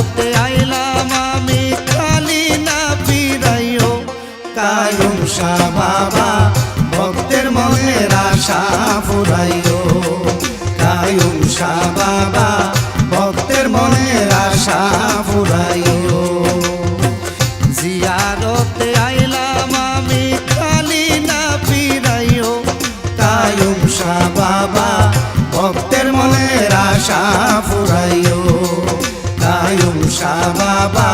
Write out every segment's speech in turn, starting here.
জিয়ারতে আইলাম আমি খালি না ফিরাইও কায়ুম শাহ বাবা ভক্তের মনের আশা ফুরাইও কায়ুম শাহ বাবা ভক্তের মনের আশা ফুরাইও জিয়ারতে আইলাম আমি খালি না ফিরাইও কায়ুম শাহ বাবা ভক্তের মনের আশা ফুরাইও কায়ুম শাহ বাবা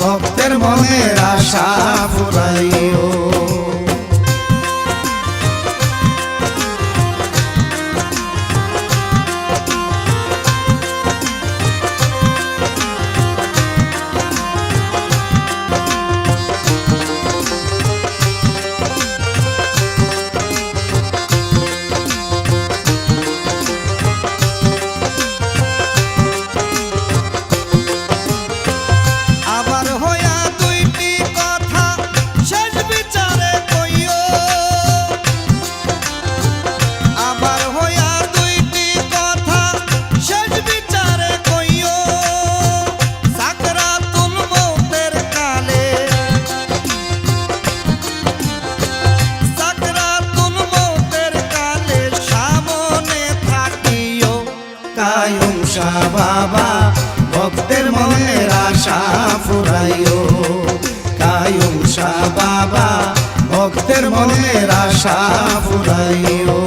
ভক্তের মনের আশা ফুরাইও কায়ুম শাহ বাবা ভক্তের মনের আশা ফুরাইও কায়ুম শাহ বাবা ভক্তের মনের আশা ফুরাইও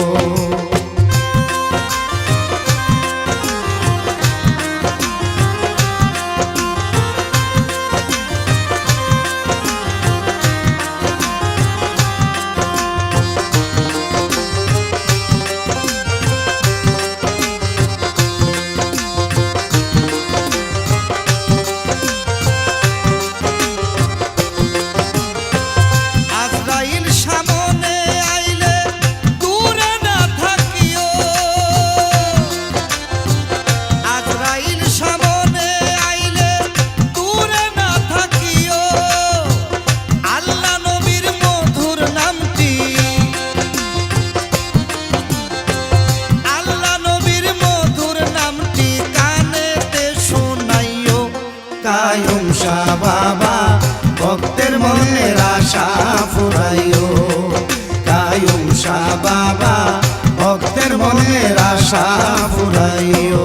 কায়ুম শাহ বাবা ভক্তের মনের আশা ফুরাইও কায়ুম শাহ বাবা ভক্তের মনের আশা ফুরাইও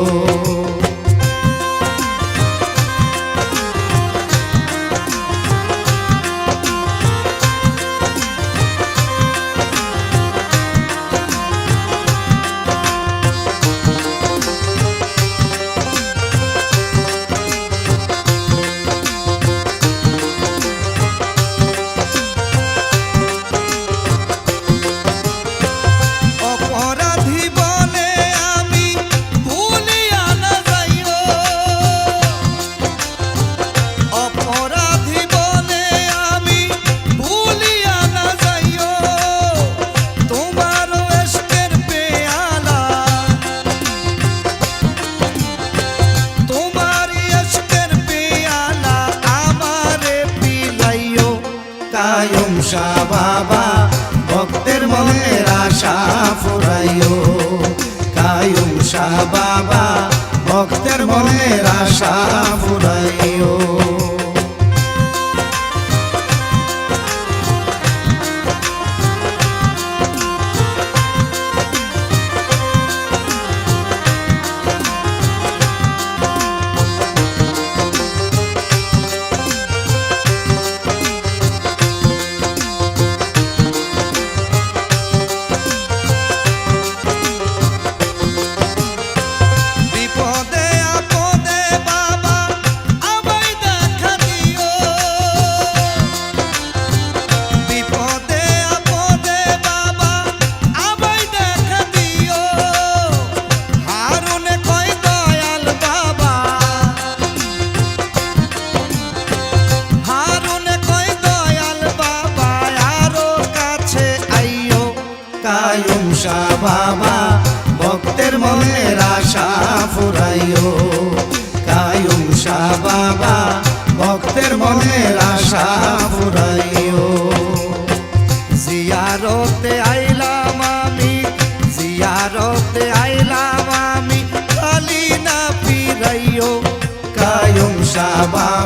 কায়ুম শাহ বাবা ভক্তের মনের আশা ফুরাইও কায়ুম শাহ বাবা ভক্তের মনের আশা ফুরাইও কায়ুম শাহ বাবা ভক্তের মনের আশা ফুরাইও কায়ুম শাহ বাবা ভক্তের মনের আশা ফুরাইও জিয়ারতে আইলাম আমি জিয়ারতে আইলাম আমি খালি না ফিরাইও কায়ুম শাহ বাবা